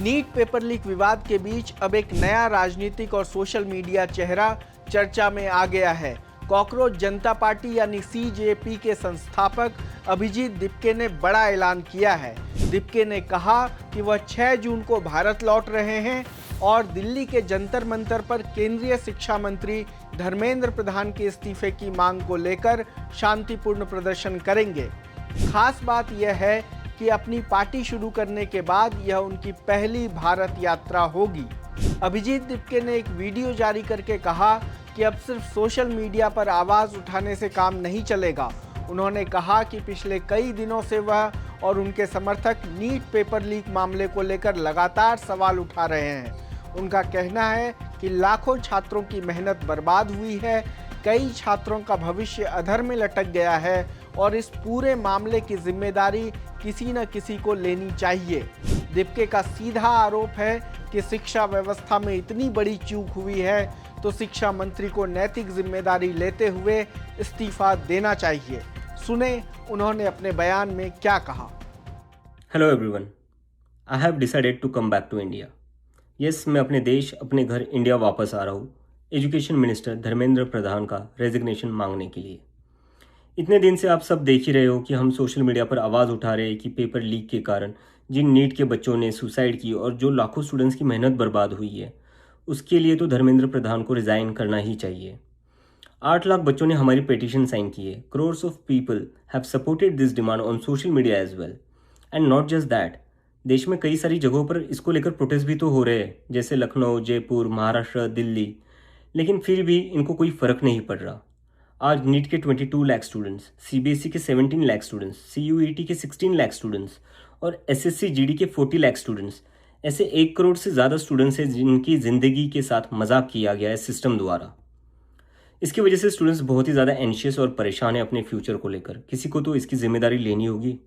NEET paper leak विवाद के बीच अब एक नया राजनीतिक और सोशल मीडिया चेहरा चर्चा में आ गया है। कॉकरोच जनता पार्टी यानी सीजेपी के संस्थापक अभिजीत दीपके ने बड़ा ऐलान किया है। दीपके ने कहा कि वह 6 जून को भारत लौट रहे हैं और दिल्ली के जंतर मंतर पर केंद्रीय शिक्षा मंत्री धर्मेंद्र प्रधान के इस्तीफे की मांग को लेकर शांतिपूर्ण प्रदर्शन करेंगे। खास बात यह है कि अपनी पार्टी शुरू करने के बाद यह उनकी पहली भारत यात्रा होगी। अभिजीत दीपके ने एक वीडियो जारी करके कहा कि अब सिर्फ सोशल मीडिया पर आवाज़ उठाने से काम नहीं चलेगा। उन्होंने कहा कि पिछले कई दिनों से वह और उनके समर्थक नीट पेपर लीक मामले को लेकर लगातार सवाल उठा रहे हैं। उनका कहना है कि लाखों छात्रों की मेहनत बर्बाद हुई है, कई छात्रों का भविष्य अधर में लटक गया है और इस पूरे मामले की जिम्मेदारी किसी न किसी को लेनी चाहिए। दीपके का सीधा आरोप है कि शिक्षा व्यवस्था में इतनी बड़ी चूक हुई है तो शिक्षा मंत्री को नैतिक जिम्मेदारी लेते हुए इस्तीफा देना चाहिए। सुने उन्होंने अपने बयान में क्या कहा। Hello everyone, I have decided to come back to India. Yes, मैं अपने देश, अपने घर इंडिया वापस आ रहा हूँ एजुकेशन मिनिस्टर धर्मेंद्र प्रधान का रेजिग्नेशन मांगने के लिए। इतने दिन से आप सब देख ही रहे हो कि हम सोशल मीडिया पर आवाज़ उठा रहे हैं कि पेपर लीक के कारण जिन नीट के बच्चों ने सुसाइड की और जो लाखों स्टूडेंट्स की मेहनत बर्बाद हुई है, उसके लिए तो धर्मेंद्र प्रधान को रिज़ाइन करना ही चाहिए। 8 लाख बच्चों ने हमारी पिटीशन साइन की है। Crores of people have supported this demand on social media as well. And not just that, देश में कई सारी जगहों पर इसको लेकर प्रोटेस्ट भी तो हो रहे हैं, जैसे लखनऊ, जयपुर, महाराष्ट्र, दिल्ली, लेकिन फिर भी इनको कोई फ़र्क नहीं पड़ रहा। आज नीट के 22 लाख स्टूडेंट्स, सीबीएसई के 17 लाख स्टूडेंट्स, सीयूईटी के 16 लाख स्टूडेंट्स और एसएससी जीडी के 40 लाख स्टूडेंट्स, ऐसे 1 करोड़ से ज़्यादा स्टूडेंट्स हैं जिनकी ज़िंदगी के साथ मजाक किया गया है सिस्टम द्वारा। इसकी वजह से स्टूडेंट्स बहुत ही ज़्यादा एंशियस और परेशान है अपने फ्यूचर को लेकर। किसी को तो इसकी जिम्मेदारी लेनी होगी।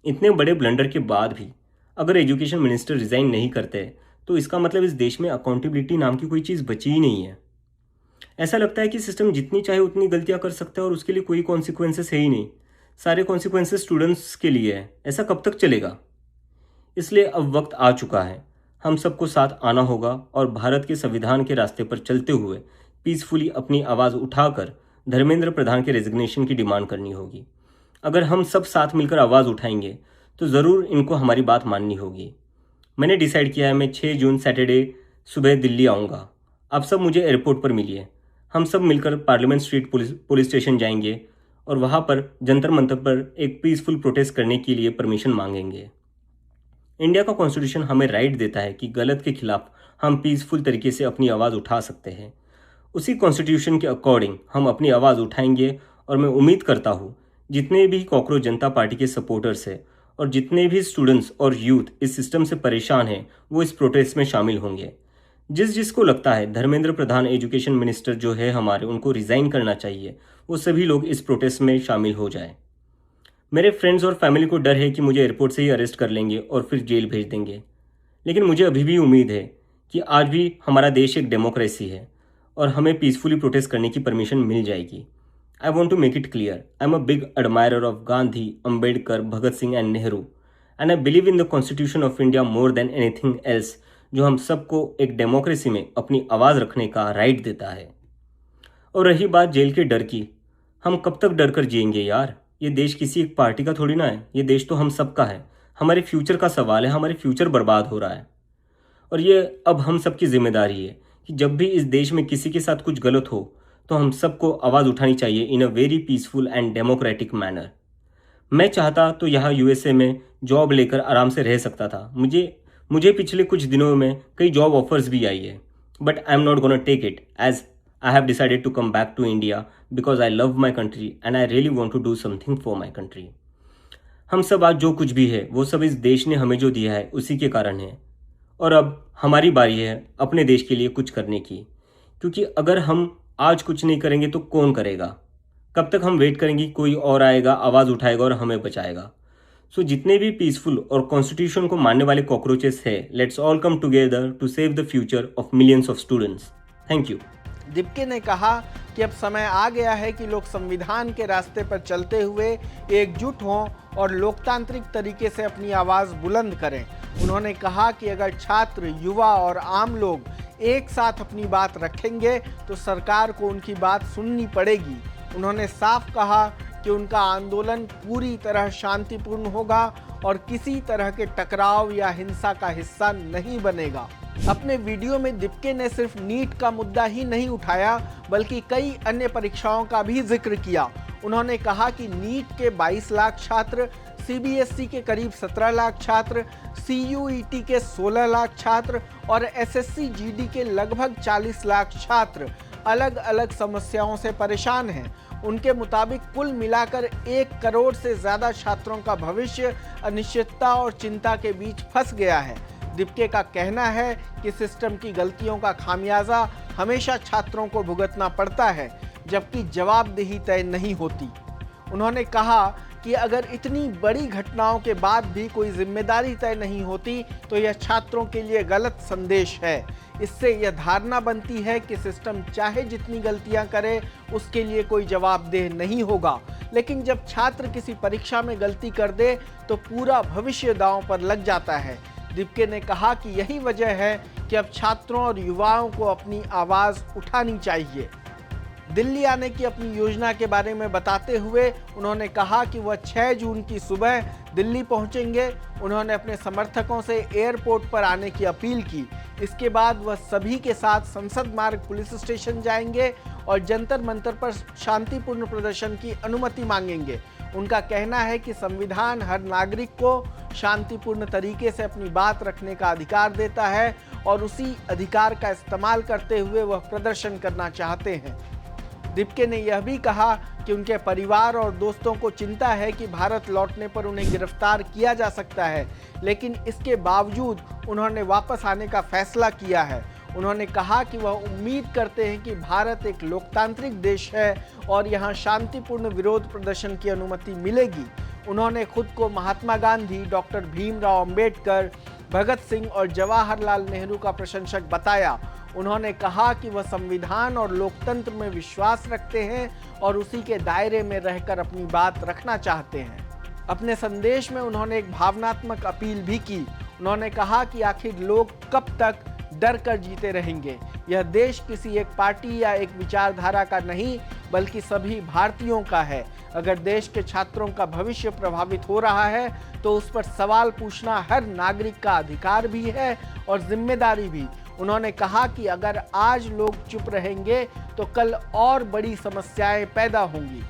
इतने बड़े ब्लंडर के बाद भी अगर एजुकेशन मिनिस्टर रिज़ाइन नहीं करते तो इसका मतलब इस देश में अकाउंटेबिलिटी नाम की कोई चीज़ बची ही नहीं है। ऐसा लगता है कि सिस्टम जितनी चाहे उतनी गलतियां कर सकता है और उसके लिए कोई कॉन्सिक्वेंसेस है ही नहीं। सारे कॉन्सिक्वेंसेस स्टूडेंट्स के लिए है। ऐसा कब तक चलेगा? इसलिए अब वक्त आ चुका है, हम सबको साथ आना होगा और भारत के संविधान के रास्ते पर चलते हुए पीसफुली अपनी आवाज़ उठाकर धर्मेंद्र प्रधान के रेजिग्नेशन की डिमांड करनी होगी। अगर हम सब साथ मिलकर आवाज़ उठाएंगे तो ज़रूर इनको हमारी बात माननी होगी। मैंने डिसाइड किया है, मैं 6 जून सैटरडे सुबह दिल्ली आऊँगा। आप सब मुझे एयरपोर्ट पर मिलिए। हम सब मिलकर पार्लियामेंट स्ट्रीट पुलिस स्टेशन जाएंगे और वहाँ पर जंतर मंतर पर एक पीसफुल प्रोटेस्ट करने के लिए परमिशन मांगेंगे। इंडिया का कॉन्स्टिट्यूशन हमें राइट देता है कि गलत के खिलाफ हम पीसफुल तरीके से अपनी आवाज़ उठा सकते हैं। उसी कॉन्स्टिट्यूशन के अकॉर्डिंग हम अपनी आवाज़ उठाएंगे और मैं उम्मीद करता हूँ जितने भी कॉकरोच जनता पार्टी के सपोर्टर्स हैं और जितने भी स्टूडेंट्स और यूथ इस सिस्टम से परेशान हैं वो इस प्रोटेस्ट में शामिल होंगे। जिसको लगता है धर्मेंद्र प्रधान एजुकेशन मिनिस्टर जो है हमारे, उनको रिज़ाइन करना चाहिए, वो सभी लोग इस प्रोटेस्ट में शामिल हो जाए। मेरे फ्रेंड्स और फैमिली को डर है कि मुझे एयरपोर्ट से ही अरेस्ट कर लेंगे और फिर जेल भेज देंगे, लेकिन मुझे अभी भी उम्मीद है कि आज भी हमारा देश एक डेमोक्रेसी है और हमें पीसफुली प्रोटेस्ट करने की परमिशन मिल जाएगी। I want to make it clear, I am a big admirer of Gandhi, Ambedkar, Bhagat Singh and Nehru, and I believe in the constitution of India more than anything else, जो हम सबको एक डेमोक्रेसी में अपनी आवाज़ रखने का राइट देता है। और रही बात जेल के डर की, हम कब तक डर कर जिएंगे यार? ये देश किसी एक पार्टी का थोड़ी ना है, ये देश तो हम सबका है। हमारे फ्यूचर का सवाल है, हमारे फ्यूचर बर्बाद हो रहा है और ये अब हम सबकी जिम्मेदारी है कि जब भी इस देश में किसी के साथ कुछ गलत हो तो हम सबको आवाज़ उठानी चाहिए in a very peaceful and democratic manner. मैं चाहता तो यहाँ यूएसए में जॉब लेकर आराम से रह सकता था। मुझे पिछले कुछ दिनों में कई जॉब ऑफर्स भी आई है, but I am not gonna take it as I have decided to come back to India because I love my country and I really want to do something for my country. हम सब आज जो कुछ भी है वो सब इस देश ने हमें जो दिया है उसी के कारण है और अब हमारी बारी है अपने देश के लिए कुछ करने की, क्योंकि अगर हम आज कुछ नहीं करेंगे तो कौन करेगा? कब तक हम वेट करेंगे कोई और आएगा, आवाज़ उठाएगा और हमें बचाएगा? सो जितने भी पीसफुल और कॉन्स्टिट्यूशन को मानने वाले कॉकरोचेस है, let's all come together to save the future of millions of students. Thank you. दिप्के ने कहा कि अब समय आ गया है कि लोग संविधान के रास्ते पर चलते हुए एकजुट हों और लोकतांत्रिक तरीके से अपनी आवाज़ बुलंद करें। उन्होंने कहा कि अगर छात्र, युवा और आम लोग एक साथ अपनी बात रखेंगे तो सरकार को उनकी बात सुननी पड़ेगी। उन्होंने साफ कहा कि उनका आंदोलन पूरी तरह शांतिपूर्ण होगा और किसी तरह के टकराव या हिंसा का हिस्सा नहीं बनेगा। अपने वीडियो में दिप्के ने सिर्फ नीट का मुद्दा ही नहीं उठाया बल्कि कई अन्य परीक्षाओं का भी जिक्र किया। उन्होंने कहा कि नीट के 22 लाख छात्र, सीबीएसई के करीब 17 लाख छात्र, सीयूईटी के 16 लाख छात्र और एसएससी जीडी के लगभग 40 लाख छात्र अलग अलग समस्याओं से परेशान हैं। उनके मुताबिक कुल मिलाकर 1 करोड़ से ज़्यादा छात्रों का भविष्य अनिश्चितता और चिंता के बीच फंस गया है। दिप्के का कहना है कि सिस्टम की गलतियों का खामियाजा हमेशा छात्रों को भुगतना पड़ता है, जबकि जवाबदेही तय नहीं होती। उन्होंने कहा कि अगर इतनी बड़ी घटनाओं के बाद भी कोई जिम्मेदारी तय नहीं होती तो यह छात्रों के लिए गलत संदेश है। इससे यह धारणा बनती है कि सिस्टम चाहे जितनी गलतियां करे उसके लिए कोई जवाबदेह नहीं होगा, लेकिन जब छात्र किसी परीक्षा में गलती कर दे तो पूरा भविष्य दांव पर लग जाता है। दिप्के ने कहा कि यही वजह है कि अब छात्रों और युवाओं को अपनी आवाज़ उठानी चाहिए। दिल्ली आने की अपनी योजना के बारे में बताते हुए उन्होंने कहा कि वह 6 जून की सुबह दिल्ली पहुंचेंगे। उन्होंने अपने समर्थकों से एयरपोर्ट पर आने की अपील की। इसके बाद वह सभी के साथ संसद मार्ग पुलिस स्टेशन जाएंगे और जंतर मंतर पर शांतिपूर्ण प्रदर्शन की अनुमति मांगेंगे। उनका कहना है कि संविधान हर नागरिक को शांतिपूर्ण तरीके से अपनी बात रखने का अधिकार देता है और उसी अधिकार का इस्तेमाल करते हुए वह प्रदर्शन करना चाहते हैं। दिप्के ने यह भी कहा कि उनके परिवार और दोस्तों को चिंता है कि भारत लौटने पर उन्हें गिरफ्तार किया जा सकता है, लेकिन इसके बावजूद उन्होंने वापस आने का फैसला किया है। उन्होंने कहा कि वह उम्मीद करते हैं कि भारत एक लोकतांत्रिक देश है और यहाँ शांतिपूर्ण विरोध प्रदर्शन की अनुमति मिलेगी। उन्होंने खुद को महात्मा गांधी, डॉक्टर भीमराव अंबेडकर, भगत सिंह और जवाहरलाल नेहरू का प्रशंसक बताया। उन्होंने कहा कि वह संविधान और लोकतंत्र में विश्वास रखते हैं और उसी के दायरे में रहकर अपनी बात रखना चाहते हैं। अपने संदेश में उन्होंने एक भावनात्मक अपील भी की। उन्होंने कहा कि आखिर लोग कब तक डर कर जीते रहेंगे। यह देश किसी एक पार्टी या एक विचारधारा का नहीं बल्कि सभी भारतीयों का है। अगर देश के छात्रों का भविष्य प्रभावित हो रहा है तो उस पर सवाल पूछना हर नागरिक का अधिकार भी है और जिम्मेदारी भी। उन्होंने कहा कि अगर आज लोग चुप रहेंगे तो कल और बड़ी समस्याएं पैदा होंगी।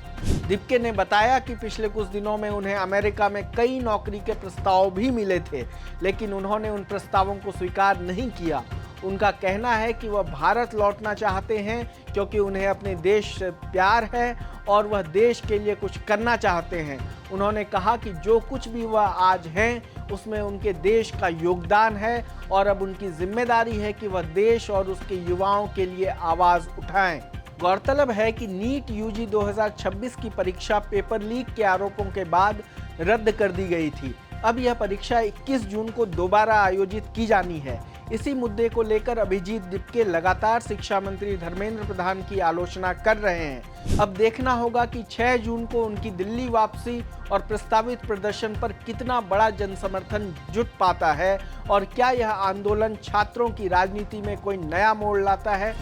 दिप्के ने बताया कि पिछले कुछ दिनों में उन्हें अमेरिका में कई नौकरी के प्रस्ताव भी मिले थे, लेकिन उन्होंने उन प्रस्तावों को स्वीकार नहीं किया। उनका कहना है कि वह भारत लौटना चाहते हैं क्योंकि उन्हें अपने देश से प्यार है और वह देश के लिए कुछ करना चाहते हैं। उन्होंने कहा कि जो कुछ भी वह आज हैं उसमें उनके देश का योगदान है और अब उनकी जिम्मेदारी है कि वह देश और उसके युवाओं के लिए आवाज़ उठाएं। गौरतलब है कि नीट यूजी 2026 की परीक्षा पेपर लीक के आरोपों के बाद रद्द कर दी गई थी। अब यह परीक्षा 21 जून को दोबारा आयोजित की जानी है। इसी मुद्दे को लेकर अभिजीत दिप्के लगातार शिक्षा मंत्री धर्मेंद्र प्रधान की आलोचना कर रहे हैं। अब देखना होगा कि 6 जून को उनकी दिल्ली वापसी और प्रस्तावित प्रदर्शन पर कितना बड़ा जनसमर्थन जुट पाता है और क्या यह आंदोलन छात्रों की राजनीति में कोई नया मोड़ लाता है।